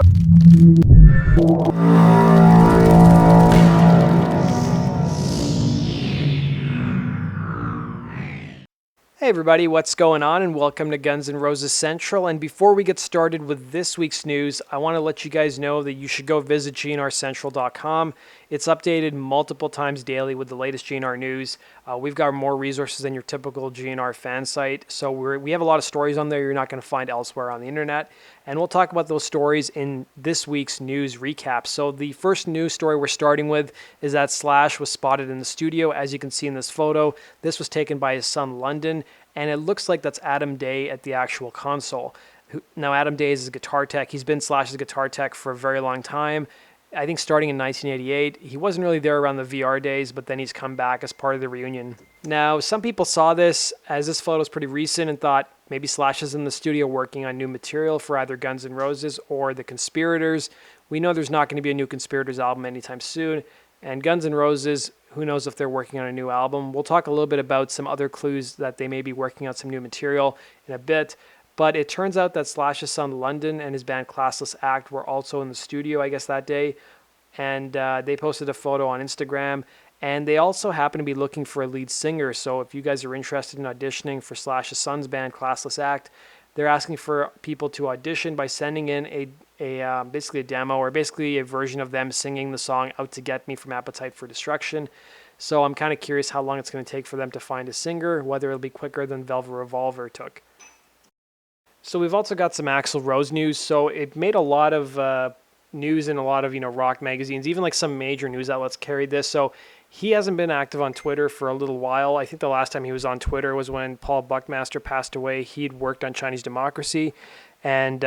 Hey everybody, what's going on, and welcome to Guns N' Roses Central. And before we get started with this week's news, I want to let you guys know that you should go visit GNRCentral.com. It's updated multiple times daily with the latest GNR news. We've got more resources than your typical GNR fan site, so we have a lot of stories on there you're not going to find elsewhere on the internet. And we'll talk about those stories in this week's news recap. So the first news story we're starting with is that Slash was spotted in the studio. As you can see in this photo, this was taken by his son London, and it looks like that's Adam Day at the actual console. Now, Adam Day is a guitar tech. He's been Slash's guitar tech for a very long time. I think starting in 1988. He wasn't really there around the VR days, but then he's come back as part of the reunion. Now, some people saw this, as this photo is pretty recent, and thought maybe Slash is in the studio working on new material for either Guns N' Roses or The Conspirators. We know there's not going to be a new Conspirators album anytime soon. And Guns N' Roses, who knows if they're working on a new album. We'll talk a little bit about some other clues that they may be working on some new material in a bit. But it turns out that Slash's son London and his band Classless Act were also in the studio, I guess, that day. And they posted a photo on Instagram. And they also happen to be looking for a lead singer. So if you guys are interested in auditioning for Slash's son's band Classless Act, they're asking for people to audition by sending in basically a demo, or basically a version of them singing the song Out to Get Me from Appetite for Destruction. So I'm kind of curious how long it's going to take for them to find a singer, whether it'll be quicker than Velvet Revolver took. So we've also got some Axl Rose news. So it made a lot of news in a lot of rock magazines, even like some major news outlets carried this. So he hasn't been active on Twitter for a little while. I think the last time he was on Twitter was when Paul Buckmaster passed away. He'd worked on Chinese democracy, and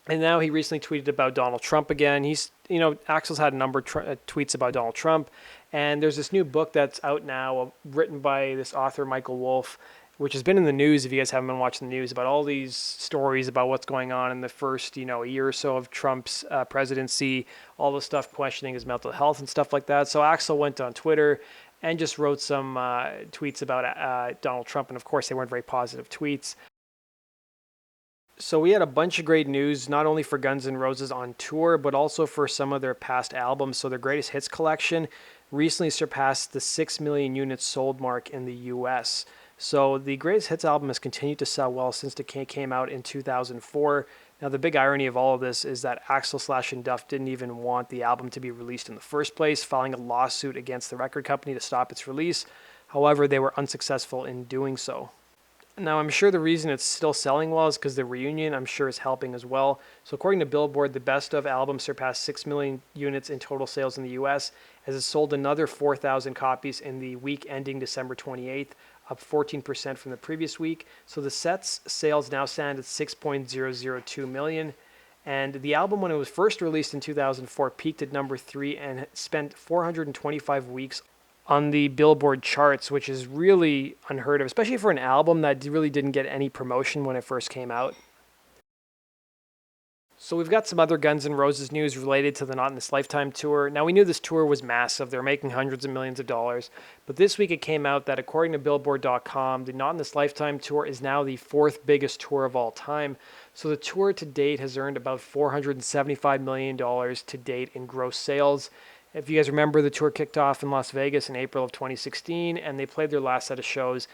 now he recently tweeted about Donald Trump again. Axl's had a number of tweets about Donald Trump, and there's this new book that's out now, written by this author Michael Wolff, which has been in the news, if you guys haven't been watching the news, about all these stories about what's going on in the first, year or so of Trump's presidency, all the stuff questioning his mental health and stuff like that. So Axl went on Twitter and just wrote some tweets about Donald Trump, and of course they weren't very positive tweets. So we had a bunch of great news, not only for Guns N' Roses on tour, but also for some of their past albums. So their greatest hits collection recently surpassed the 6 million units sold mark in the US. So the greatest hits album has continued to sell well since it came out in 2004. Now the big irony of all of this is that Axl, Slash, and Duff didn't even want the album to be released in the first place, filing a lawsuit against the record company to stop its release. However, they were unsuccessful in doing so. Now, I'm sure the reason it's still selling well is because the reunion, I'm sure, is helping as well. So according to Billboard, the Best Of album surpassed 6 million units in total sales in the US, as it sold another 4,000 copies in the week ending December 28th, up 14% from the previous week. So the set's sales now stand at 6.002 million. And the album, when it was first released in 2004, peaked at number 3 and spent 425 weeks on the Billboard charts, which is really unheard of, especially for an album that really didn't get any promotion when it first came out. So we've got some other Guns N' Roses news related to the Not in This Lifetime tour. Now, we knew this tour was massive. They're making hundreds of millions of dollars. But this week it came out that according to Billboard.com, the Not in This Lifetime tour is now the 4th biggest tour of all time. So the tour to date has earned about $475 million to date in gross sales. If you guys remember, the tour kicked off in Las Vegas in April of 2016, and they played their last set of shows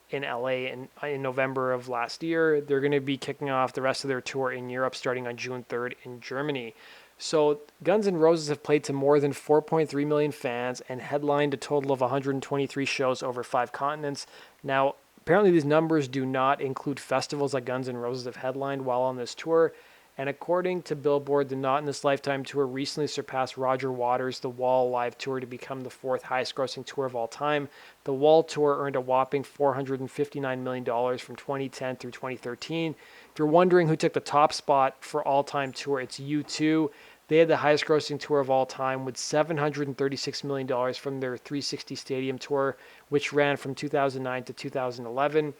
in LA in November of last year. They're going to be kicking off the rest of their tour in Europe starting on June 3rd in Germany. So Guns N' Roses have played to more than 4.3 million fans and headlined a total of 123 shows over 5 continents. Now, apparently these numbers do not include festivals that Guns N' Roses have headlined while on this tour. And according to Billboard, the Not in This Lifetime tour recently surpassed Roger Waters' The Wall live tour to become the 4th highest grossing tour of all time. The Wall tour earned a whopping $459 million from 2010 through 2013. If you're wondering who took the top spot for all-time tour, it's U2. They had the highest grossing tour of all time with $736 million from their 360 Stadium tour, which ran from 2009 to 2011.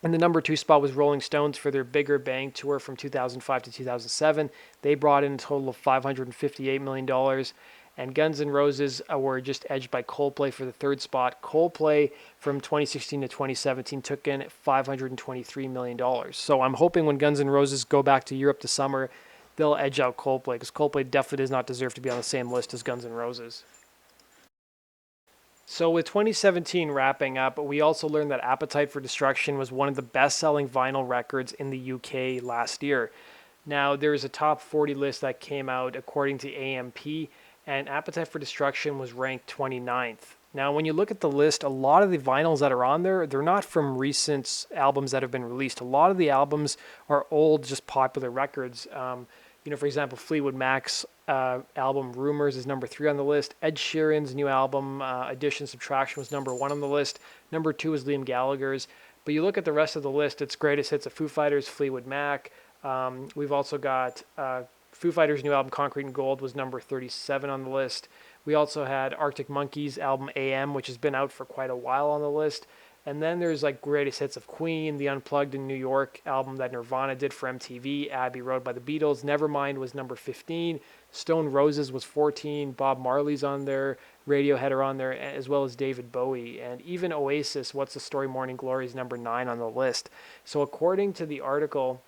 And the number 2 spot was Rolling Stones for their Bigger Bang tour from 2005 to 2007. They brought in a total of $558 million. And Guns N' Roses were just edged by Coldplay for the 3rd spot. Coldplay from 2016 to 2017 took in $523 million. So I'm hoping when Guns N' Roses go back to Europe this summer they'll edge out Coldplay, because Coldplay definitely does not deserve to be on the same list as Guns N' Roses. So with 2017 wrapping up, we also learned that Appetite for Destruction was one of the best-selling vinyl records in the UK last year. Now, there's a top 40 list that came out according to AMP, and Appetite for Destruction was ranked 29th. Now, when you look at the list, a lot of the vinyls that are on there, they're not from recent albums that have been released. A lot of the albums are old, just popular records. For example, Fleetwood Mac's album Rumors is number 3 on the list. Ed Sheeran's new album, Addition Subtraction, was number 1 on the list. Number 2 is Liam Gallagher's. But you look at the rest of the list, it's greatest hits of Foo Fighters, Fleetwood Mac. We've also got Foo Fighters' new album Concrete and Gold was number 37 on the list. We also had Arctic Monkeys' album AM, which has been out for quite a while on the list. And then there's like greatest hits of Queen, the Unplugged in New York album that Nirvana did for MTV, Abbey Road by the Beatles, Nevermind was number 15, Stone Roses was 14, Bob Marley's on there, Radiohead are on there, as well as David Bowie. And even Oasis, What's the Story, Morning Glory is number 9 on the list. So according to the article,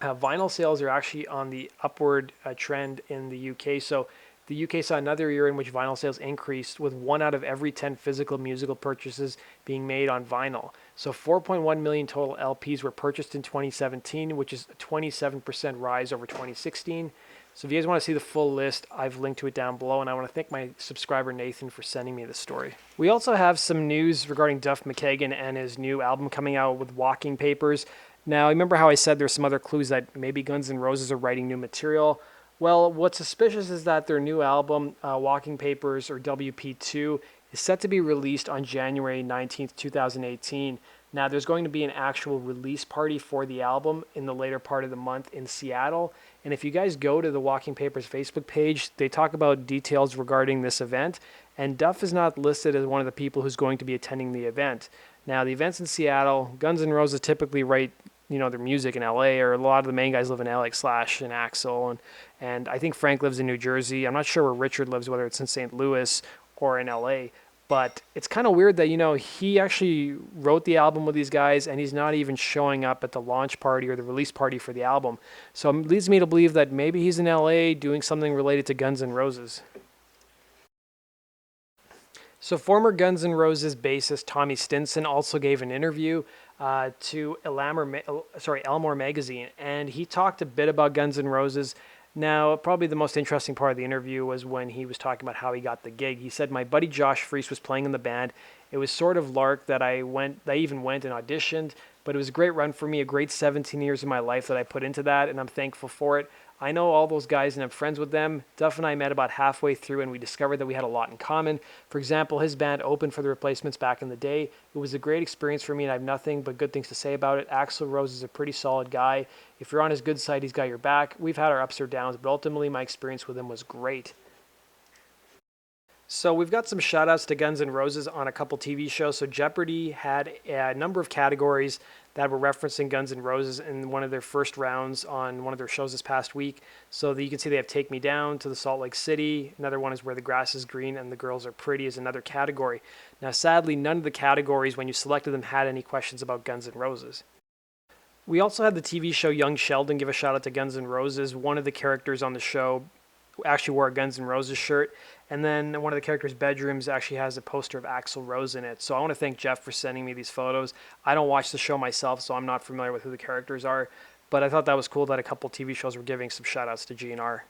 vinyl sales are actually on the upward trend in the UK. So the UK saw another year in which vinyl sales increased, with 1 out of every 10 physical musical purchases being made on vinyl. So 4.1 million total LPs were purchased in 2017, which is a 27% rise over 2016. So if you guys want to see the full list, I've linked to it down below, and I want to thank my subscriber Nathan for sending me this story. We also have some news regarding Duff McKagan and his new album coming out with Walking Papers. Now, remember how I said there's some other clues that maybe Guns N' Roses are writing new material? Well, what's suspicious is that their new album, Walking Papers, or WP2, is set to be released on January 19th, 2018. Now, there's going to be an actual release party for the album in the later part of the month in Seattle. And if you guys go to the Walking Papers Facebook page, they talk about details regarding this event. And Duff is not listed as one of the people who's going to be attending the event. Now, the event's in Seattle. Guns N' Roses typically write their music in LA, or a lot of the main guys live in LA, like Slash and Axl, and I think Frank lives in New Jersey. I'm not sure where Richard lives, whether it's in St. Louis or in LA, but it's kind of weird that, he actually wrote the album with these guys, and he's not even showing up at the launch party or the release party for the album. So it leads me to believe that maybe he's in LA doing something related to Guns N' Roses. So former Guns N' Roses bassist Tommy Stinson also gave an interview to Elmore magazine, and he talked a bit about Guns N' Roses. Now, probably the most interesting part of the interview was when he was talking about how he got the gig. He said, "My buddy Josh Freese was playing in the band. It was sort of lark that I even went and auditioned, but it was a great run for me, a great 17 years of my life that I put into that, and I'm thankful for it. I know all those guys and I'm friends with them. Duff and I met about halfway through, and we discovered that we had a lot in common. For example, his band opened for the Replacements back in the day. It was a great experience for me, and I have nothing but good things to say about it. Axl Rose is a pretty solid guy. If you're on his good side, he's got your back. We've had our ups or downs, but ultimately my experience with him was great." So we've got some shout-outs to Guns N' Roses on a couple TV shows. So Jeopardy had a number of categories that were referencing Guns N' Roses in one of their first rounds on one of their shows this past week. So you can see they have Take Me Down to the Salt Lake City. Another one is Where the Grass is Green and the Girls Are Pretty is another category. Now, sadly, none of the categories, when you selected them, had any questions about Guns N' Roses. We also had the TV show Young Sheldon give a shout-out to Guns N' Roses. One of the characters on the show actually wore a Guns N' Roses shirt, and then one of the characters' bedrooms actually has a poster of Axl Rose in it. So I want to thank Jeff for sending me these photos. I don't watch the show myself, so I'm not familiar with who the characters are, but I thought that was cool that a couple TV shows were giving some shout-outs to GNR.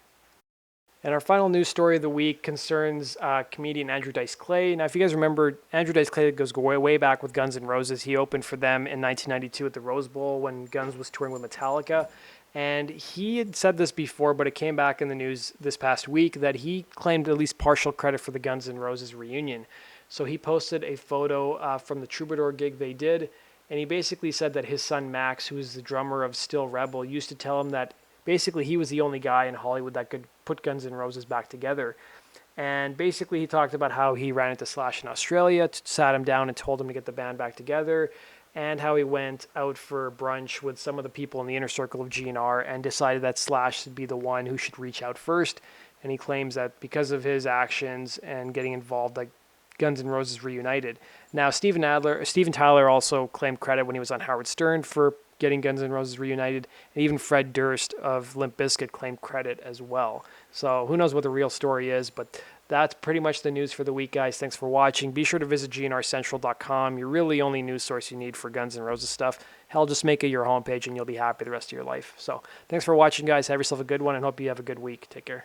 And our final news story of the week concerns comedian Andrew Dice Clay. Now, if you guys remember, Andrew Dice Clay goes way back with Guns N' Roses. He opened for them in 1992 at the Rose Bowl when Guns was touring with Metallica. And he had said this before, but it came back in the news this past week that he claimed at least partial credit for the Guns N' Roses reunion. So he posted a photo from the Troubadour gig they did, and he basically said that his son Max, who is the drummer of Still Rebel, used to tell him that basically he was the only guy in Hollywood that could put Guns N' Roses back together. And basically he talked about how he ran into Slash in Australia, sat him down and told him to get the band back together, and how he went out for brunch with some of the people in the inner circle of GNR and decided that Slash should be the one who should reach out first. And he claims that because of his actions and getting involved, like Guns N' Roses reunited. Now, Steven Tyler also claimed credit when he was on Howard Stern for getting Guns N' Roses reunited, and even Fred Durst of Limp Bizkit claimed credit as well. So who knows what the real story is, but that's pretty much the news for the week, guys. Thanks for watching. Be sure to visit GNRCentral.com. You're really the only news source you need for Guns N' Roses stuff. Hell, just make it your homepage and you'll be happy the rest of your life. So thanks for watching, guys. Have yourself a good one and hope you have a good week. Take care.